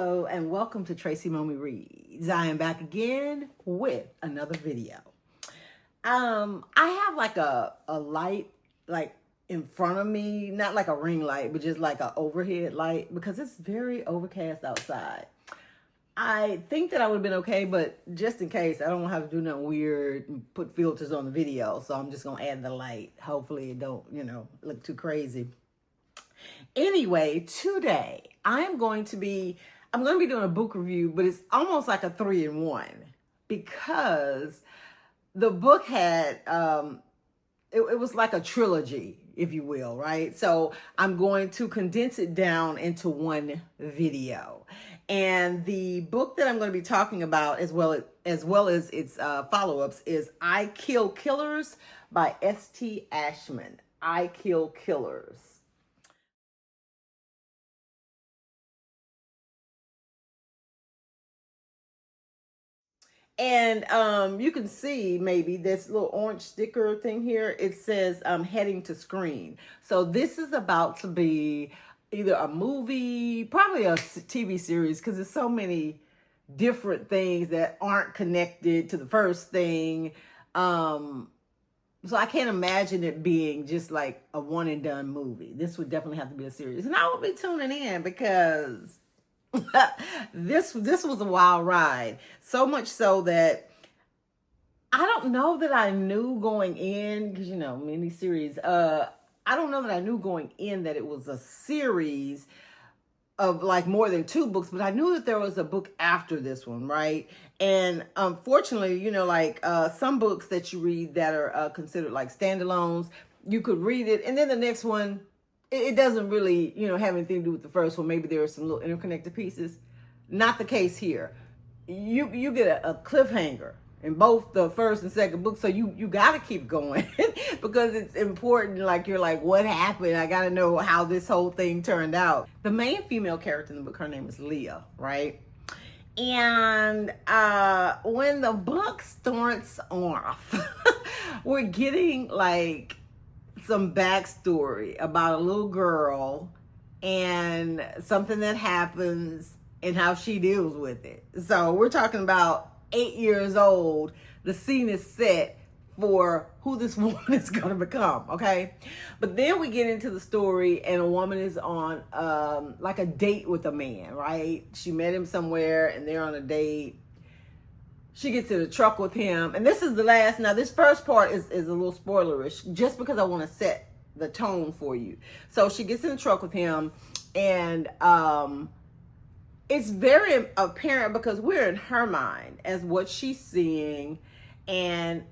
Hello and welcome to Tracy Mommy Reads. I am back again with another video. I have like a light like in front of me, not like a ring light, but just like an overhead light because it's very overcast outside. I think that I would have been okay, but just in case, I don't have to do nothing weird and put filters on the video, so I'm just gonna add the light. Hopefully it don't, look too crazy. Anyway, today I'm going to be doing a book review, but it's almost like a 3-in-1 because the book had, it was like a trilogy, if you will, right? So I'm going to condense it down into one video. And the book that I'm going to be talking about as well as its follow-ups is I Kill Killers by S.T. Ashman. I Kill Killers. And you can see maybe this little orange sticker thing here. It says heading to screen. So this is about to be either a movie, probably a TV series, because there's so many different things that aren't connected to the first thing. So I can't imagine it being just like a one and done movie. This would definitely have to be a series. And I will be tuning in because this was a wild ride. So much so that I don't know that I knew going in, because mini series. I don't know that I knew going in that it was a series of like more than 2 books, but I knew that there was a book after this one, right? And unfortunately, some books that you read that are considered like standalones, you could read it, and then the next one, it doesn't really, have anything to do with the first one. Maybe there are some little interconnected pieces. Not the case here. You get a cliffhanger in both the first and second book, so you got to keep going because it's important. Like, you're like, what happened? I got to know how this whole thing turned out. The main female character in the book, her name is Leah, right? And when the book starts off, we're getting like some backstory about a little girl and something that happens and how she deals with it. So we're talking about 8 years old. The scene is set for who this woman is going to become, okay? But then we get into the story and a woman is on like a date with a man, right? She met him somewhere and they're on a date. She gets in a truck with him. And this is the last. Now, this first part is a little spoilerish just because I want to set the tone for you. So she gets in the truck with him. And it's very apparent because we're in her mind as what she's seeing. And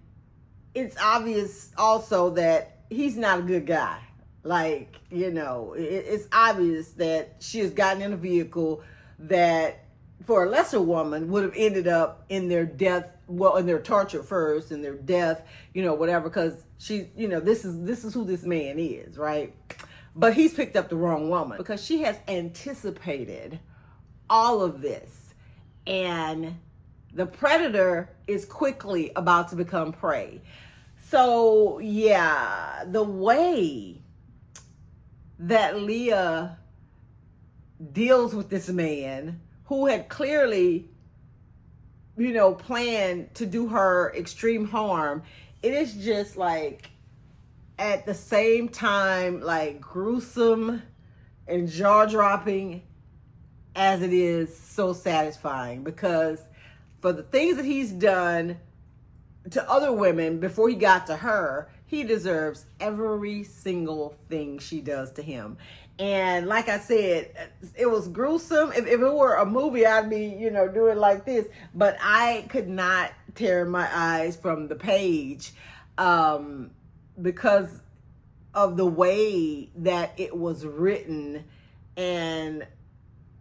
it's obvious also that he's not a good guy. Like, it's obvious that she has gotten in a vehicle that for a lesser woman would have ended up in their death, in their torture first, and their death, whatever, because she, this is who this man is, right? But he's picked up the wrong woman because she has anticipated all of this, and the predator is quickly about to become prey. So yeah, the way that Leah deals with this man who had clearly, planned to do her extreme harm, it is just like at the same time, like gruesome and jaw-dropping as it is so satisfying, because for the things that he's done to other women before he got to her, he deserves every single thing she does to him. And like I said, it was gruesome. If it were a movie, I'd be, doing like this. But I could not tear my eyes from the page because of the way that it was written. And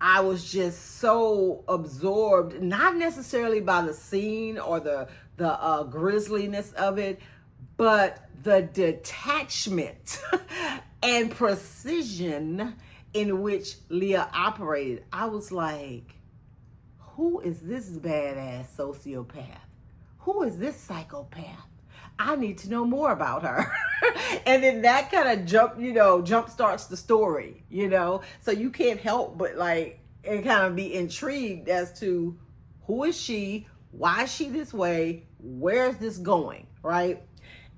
I was just so absorbed, not necessarily by the scene or the grisliness of it, but the detachment and precision in which Leah operated. I was like, who is this badass sociopath? Who is this psychopath? I need to know more about her. And then that kind of jump starts the story, So you can't help but like and kind of be intrigued as to who is she, why is she this way, where's this going, right?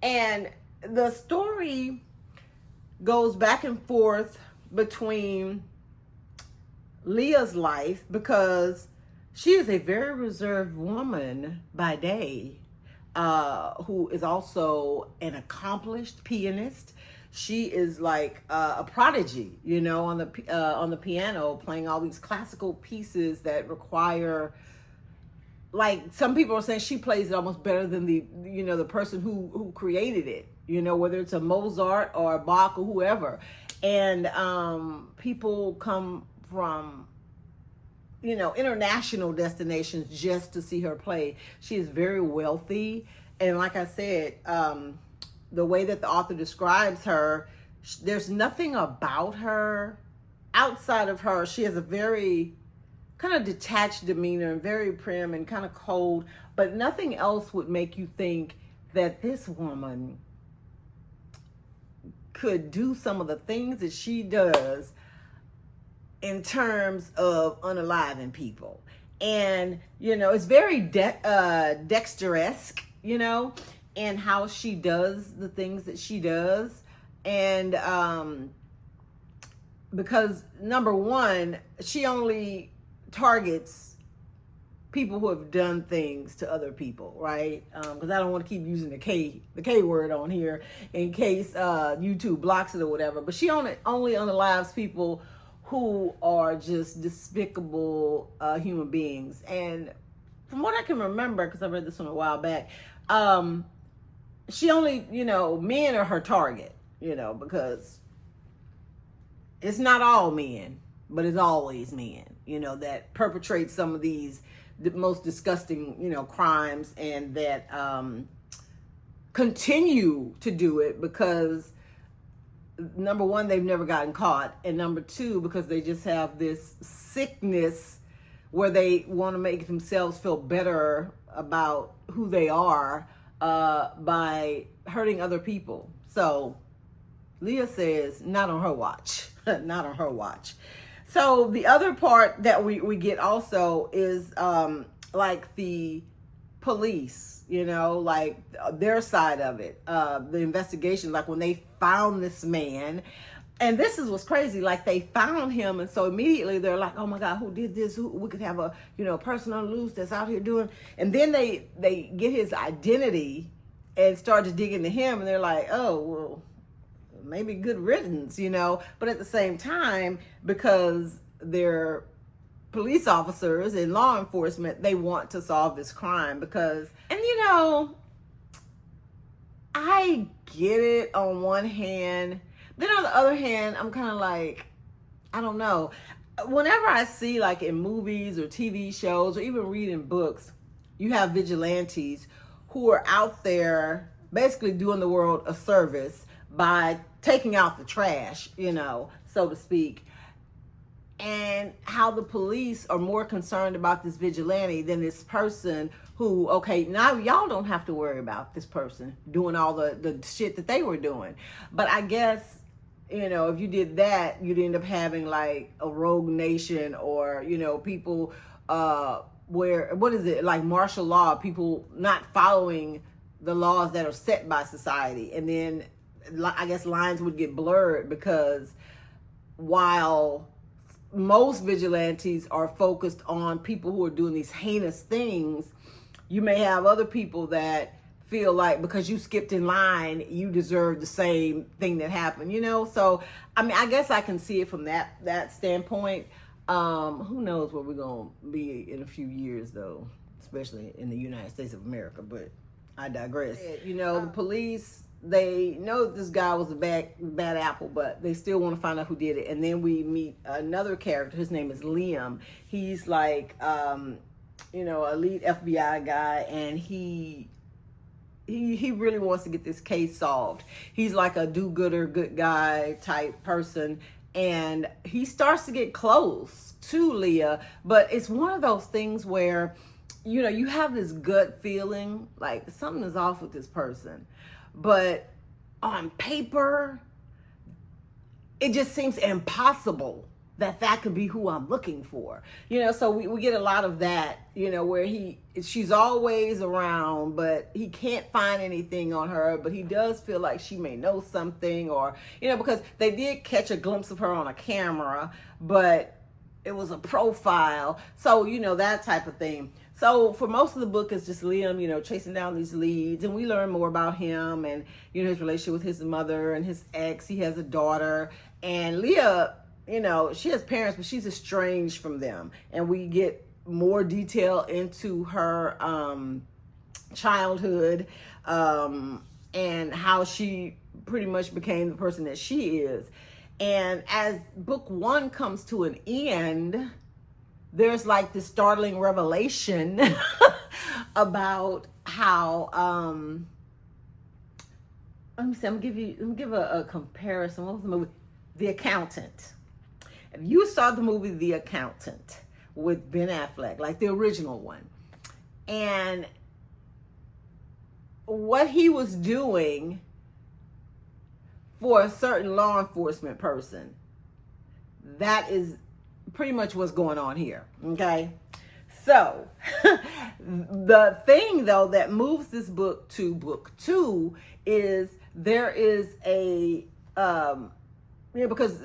And the story goes back and forth between Leah's life, because she is a very reserved woman by day, who is also an accomplished pianist. She is like a prodigy, on the piano, playing all these classical pieces that require, like, some people are saying she plays it almost better than the person who created it, whether it's a Mozart or a Bach or whoever. And people come from international destinations just to see her play. She is very wealthy, and like I said, the way that the author describes her, there's nothing about her outside of her. She has a very kind of detached demeanor and very prim and kind of cold, but nothing else would make you think that this woman could do some of the things that she does in terms of unaliving people. And it's very Dexter-esque, and how she does the things that she does. And because number one, she only targets people who have done things to other people, right? Because I don't want to keep using the K word on here in case YouTube blocks it or whatever. But she only unalives people who are just despicable human beings. And from what I can remember, because I read this one a while back, she only, men are her target, because it's not all men, but it's always men, that perpetrate some of these the most disgusting, crimes, and that continue to do it because, number one, they've never gotten caught, and number two, because they just have this sickness where they want to make themselves feel better about who they are by hurting other people. So Leah says, not on her watch. Not on her watch. So the other part that we get also is like the police, like their side of it, the investigation, like when they found this man. And this is what's crazy. Like, they found him, and so immediately they're like, "Oh my God, who did this? We could have a person on loose that's out here doing." And then they get his identity and start to dig into him, and they're like, "Oh well, maybe good riddance," But at the same time, because they're police officers and law enforcement, they want to solve this crime because, and I get it on one hand. Then on the other hand, I'm kind of like, I don't know. Whenever I see, like, in movies or TV shows or even reading books, you have vigilantes who are out there basically doing the world a service by taking out the trash, so to speak. And how the police are more concerned about this vigilante than this person who, okay, now y'all don't have to worry about this person doing all the shit that they were doing. But I guess, if you did that, you'd end up having like a rogue nation, or, people where, what is it, like martial law, people not following the laws that are set by society. And then I guess lines would get blurred, because while most vigilantes are focused on people who are doing these heinous things, you may have other people that feel like because you skipped in line, you deserve the same thing that happened, So, I mean, I guess I can see it from that standpoint. Who knows where we're going to be in a few years, though, especially in the United States of America, but I digress. The police, they know that this guy was a bad apple, but they still want to find out who did it. And then we meet another character. His name is Liam. He's like, a lead FBI guy, and he really wants to get this case solved. He's like a do-gooder, good guy type person, and he starts to get close to Leah, but it's one of those things where, you have this gut feeling like something is off with this person, but on paper, it just seems impossible that could be who I'm looking for. So we get a lot of that, where she's always around, but he can't find anything on her, but he does feel like she may know something, or, because they did catch a glimpse of her on a camera, but it was a profile. So, that type of thing. So for most of the book, it's just Liam, chasing down these leads, and we learn more about him and, his relationship with his mother and his ex. He has a daughter, and Leah, she has parents, but she's estranged from them. And we get more detail into her childhood and how she pretty much became the person that she is. And as book 1 comes to an end, there's like this startling revelation about how let me give a comparison. What was the movie? The Accountant. If you saw the movie The Accountant with Ben Affleck, like the original one, and what he was doing for a certain law enforcement person, that is pretty much what's going on here. Okay. So the thing though that moves this book to book 2 is there is a because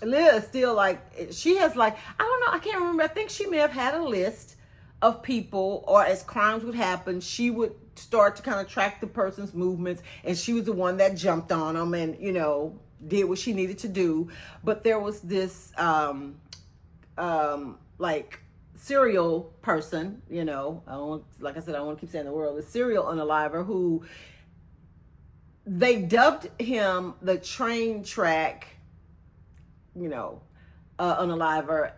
Leah is still like, she has like, I don't know, I can't remember, I think she may have had a list of people, or as crimes would happen, she would start to kind of track the person's movements, and she was the one that jumped on them and did what she needed to do. But there was this like serial person, I don't want to keep saying the word, the serial unaliver, who they dubbed him the train track, unaliver,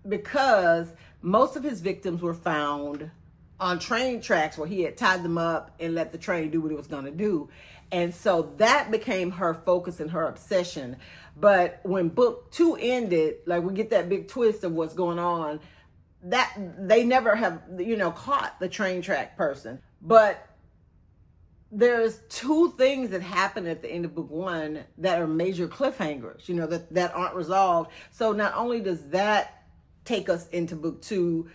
because most of his victims were found on train tracks where he had tied them up and let the train do what it was going to do. And so that became her focus and her obsession. But when book 2 ended, like we get that big twist of what's going on, that they never have, caught the train track person. But there's 2 things that happen at the end of book 1 that are major cliffhangers, that aren't resolved. So not only does that take us into book 2,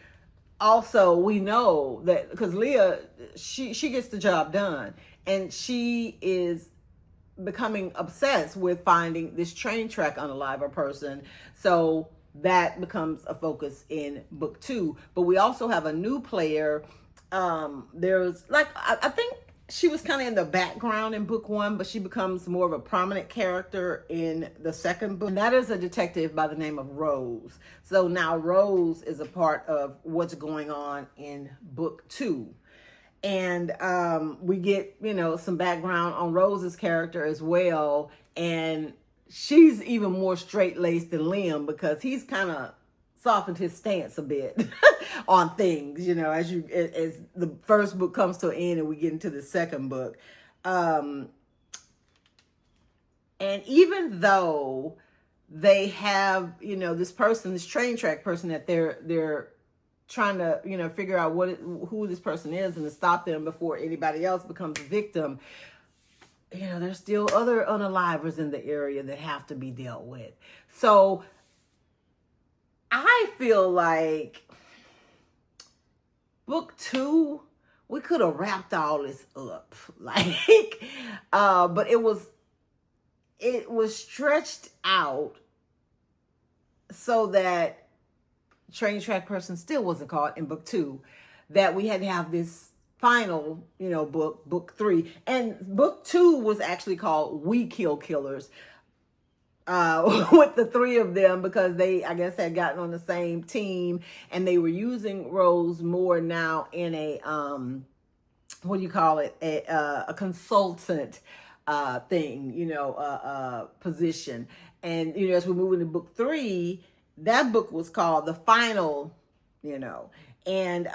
also we know that because Leah, she gets the job done, and she is becoming obsessed with finding this train track unaliver person. So that becomes a focus in book 2. But we also have a new player. There's like, I think she was kind of in the background in book 1, but she becomes more of a prominent character in the second book. And that is a detective by the name of Rose. So now Rose is a part of what's going on in book 2. And we get, some background on Rose's character as well. And she's even more straight-laced than Liam, because he's kind of softened his stance a bit on things, as the first book comes to an end and we get into the second book. And even though they have, this person, this train track person that they're trying to, figure out who this person is and to stop them before anybody else becomes a victim, there's still other unalivers in the area that have to be dealt with. So I feel like book 2, we could have wrapped all this up, but it was stretched out so that train track person still wasn't caught in book 2, that we had to have this final, book 3. And book 2 was actually called We Kill Killers, with the 3 of them, because they, I guess, had gotten on the same team, and they were using Rose more now in a, a consultant thing, position. And, as we move into book 3, that book was called The Final, and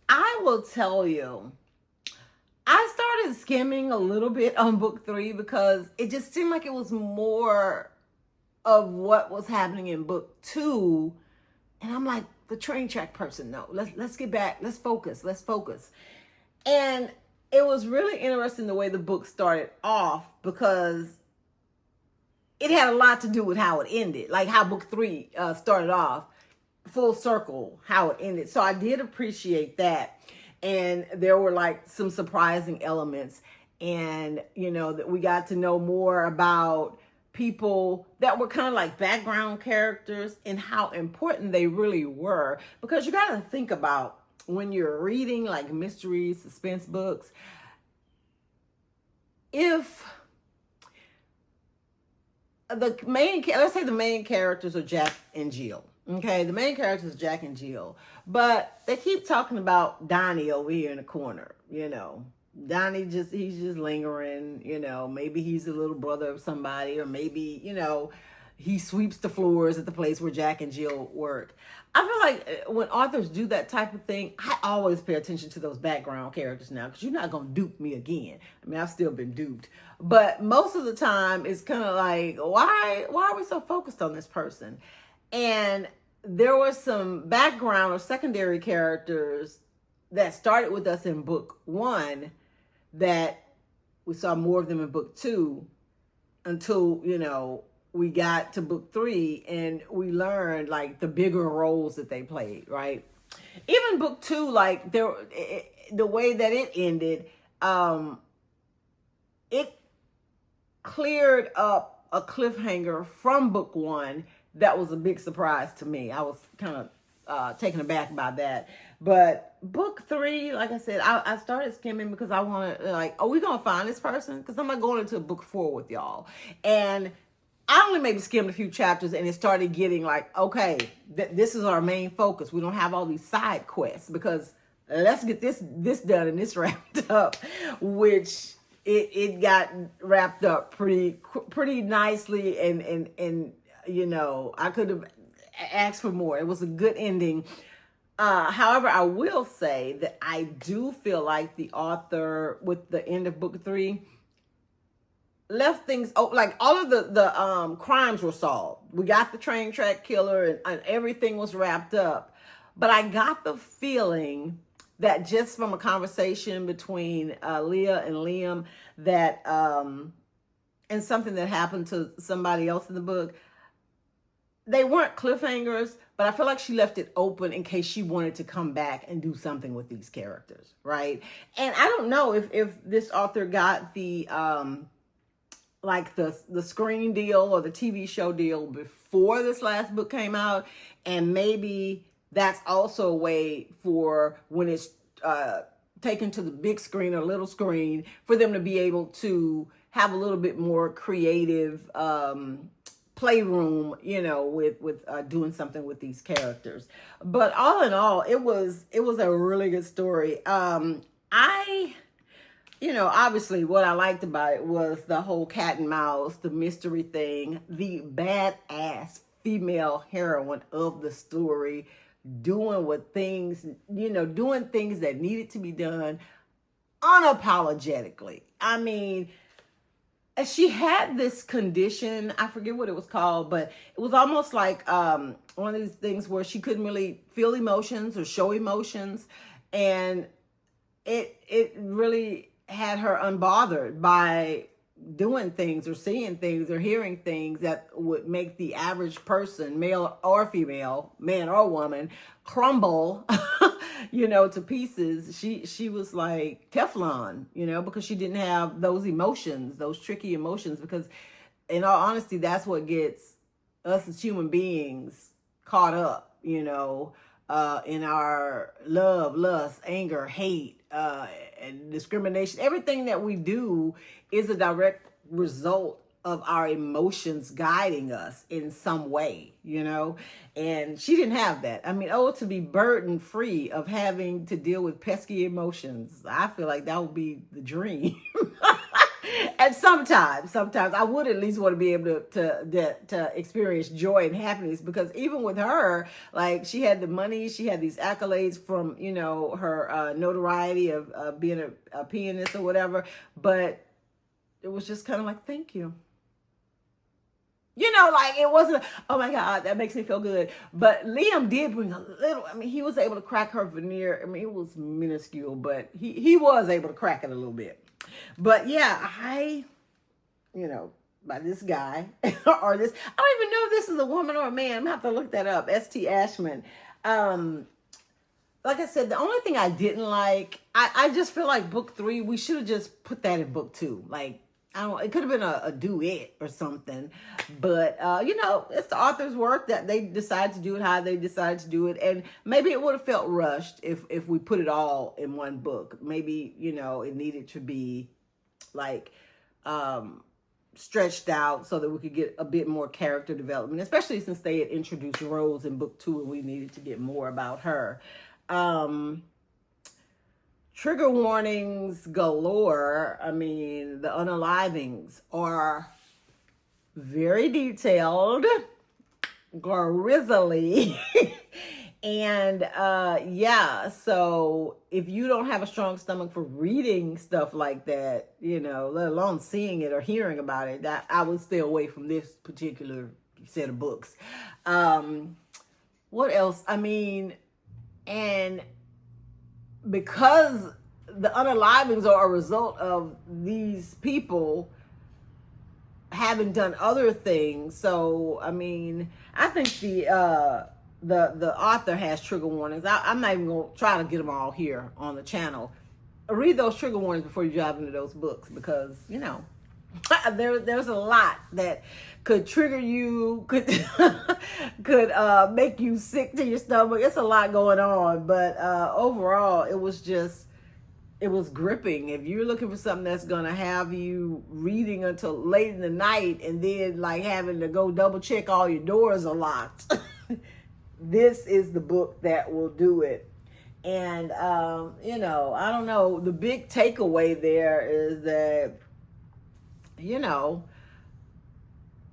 I will tell you, I started skimming a little bit on book 3 because it just seemed like it was more of what was happening in book 2. And I'm like, the train track person, no, let's get back. Let's focus. And it was really interesting the way the book started off, because it had a lot to do with how it ended, like how book 3 started off, full circle, how it ended. So I did appreciate that. And there were like some surprising elements. And, that we got to know more about people that were kind of like background characters and how important they really were. Because you got to think about when you're reading like mystery, suspense books, if let's say the main characters are Jack and Jill. Okay, the main characters are Jack and Jill. But they keep talking about Donnie over here in the corner, Donnie he's just lingering, maybe he's the little brother of somebody, or maybe, he sweeps the floors at the place where Jack and Jill work. I feel like when authors do that type of thing, I always pay attention to those background characters now, because you're not going to dupe me again. I mean, I've still been duped. But most of the time, it's kind of like, why are we so focused on this person? And there were some background or secondary characters that started with us in book 1 that we saw more of them in book 2 until, we got to book 3 and we learned like the bigger roles that they played, right? Even book 2, like the way that it ended, it cleared up a cliffhanger from book 1 that was a big surprise to me. I was kind of taken aback by that. But book 3, like I said, I started skimming because I want to, like, are we going to find this person? Because I'm not going into book 4 with y'all. And I only maybe skimmed a few chapters and it started getting like, okay, this is our main focus. We don't have all these side quests, because let's get this done and this wrapped up, which it got wrapped up pretty nicely. And I could have asked for more. It was a good ending. However, I will say that I do feel like the author, with the end of book 3, left things like all of the crimes were solved. We got the train track killer and everything was wrapped up. But I got the feeling that just from a conversation between Leah and Liam, that and something that happened to somebody else in the book, they weren't cliffhangers, but I feel like she left it open in case she wanted to come back and do something with these characters, right? And I don't know if this author got the like the screen deal or the TV show deal before this last book came out, and maybe that's also a way for when it's taken to the big screen or little screen for them to be able to have a little bit more creative playroom, with doing something with these characters. But all in all, it was a really good story. Obviously what I liked about it was the whole cat and mouse, the mystery thing, the badass female heroine of the story, doing things that needed to be done unapologetically. I mean, she had this condition, I forget what it was called, but it was almost like one of these things where she couldn't really feel emotions or show emotions. And it really had her unbothered by doing things or seeing things or hearing things that would make the average person, male or female, man or woman, crumble, to pieces. She was like Teflon, because she didn't have those emotions, those tricky emotions, because in all honesty, that's what gets us as human beings caught up, in our love, lust, anger, hate, and discrimination. Everything that we do is a direct result of our emotions guiding us in some way, and she didn't have that. I mean, to be burden free of having to deal with pesky emotions, I feel like that would be the dream. And sometimes I would at least want to be able to experience joy and happiness, because even with her, like, she had the money, she had these accolades from, her notoriety of being a pianist or whatever, but it was just kind of like, thank you. Like, it wasn't, oh my God, that makes me feel good. But Liam did bring a little, he was able to crack her veneer. It was minuscule, but he was able to crack it a little bit. But yeah, by this guy or this. I don't even know if this is a woman or a man. I'm gonna have to look that up. S.T. Ashman. Like I said, the only thing I didn't like, I just feel like book 3, we should have just put that in book 2. Like, I don't. It could have been a duet or something, but you know, it's the author's work that they decide to do it how they decide to do it, and maybe it would have felt rushed if we put it all in one book. Maybe, you know, it needed to be like stretched out so that we could get a bit more character development, especially since they had introduced Rose in book 2 and we needed to get more about her. Trigger warnings galore. I mean, the unalivings are very detailed, grisly. And yeah, so if you don't have a strong stomach for reading stuff like that, you know, let alone seeing it or hearing about it, that I would stay away from this particular set of books. What else? I mean, and because the unalivings are a result of these people having done other things. So, I mean, I think the author has trigger warnings. I'm not even going to try to get them all here on the channel. Read those trigger warnings before you dive into those books, because, you know, there's a lot that could trigger you, could make you sick to your stomach. It's a lot going on, but overall, it was gripping. If you're looking for something that's going to have you reading until late in the night and then like having to go double check all your doors are locked, this is the book that will do it. And, you know, I don't know. The big takeaway there is that, you know,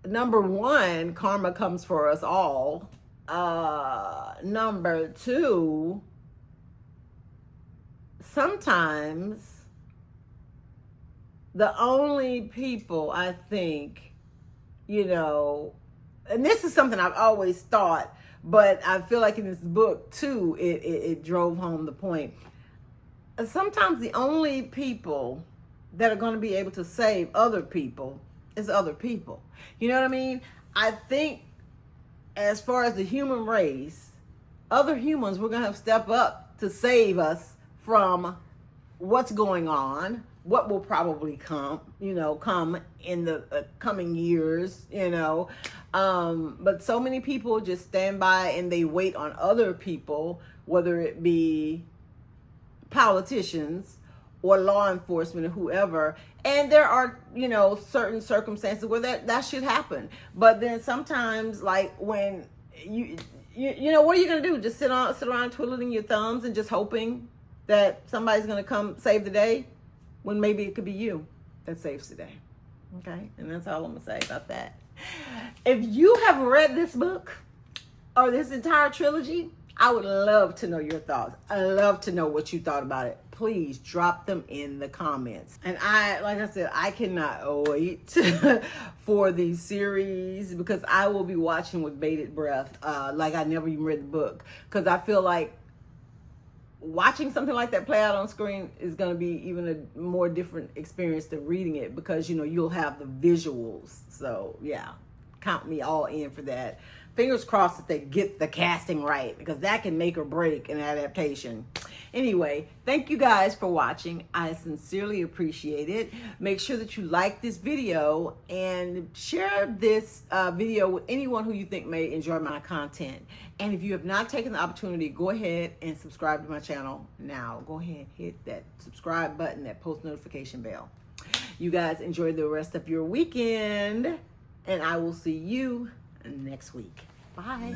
number 1, karma comes for us all. Number 2, sometimes the only people, I think, you know, and this is something I've always thought, but I feel like in this book too, it drove home the point. Sometimes the only people that are going to be able to save other people is other people. You know what I mean? I think as far as the human race, other humans, we're going to have to step up to save us from what's going on, what will probably come in the coming years, you know. But so many people just stand by and they wait on other people, whether it be politicians or law enforcement or whoever. And there are, you know, certain circumstances where that should happen. But then sometimes, like when you know, what are you going to do? Just sit around twiddling your thumbs and just hoping that somebody's going to come save the day, when maybe it could be you that saves the day. Okay? And that's all I'm going to say about that. If you have read this book or this entire trilogy, I would love to know your thoughts. I love to know what you thought about it. Please drop them in the comments. And like I said, I cannot wait for these series, because I will be watching with bated breath, like I never even read the book. Because I feel like watching something like that play out on screen is going to be even a more different experience than reading it, because, you know, you'll have the visuals. So yeah, count me all in for that. Fingers crossed that they get the casting right, because that can make or break an adaptation. Anyway, thank you guys for watching. I sincerely appreciate it. Make sure that you like this video and share this video with anyone who you think may enjoy my content. And if you have not taken the opportunity, go ahead and subscribe to my channel now. Go ahead, hit that subscribe button, that post notification bell. You guys enjoy the rest of your weekend, and I will see you next week. Bye.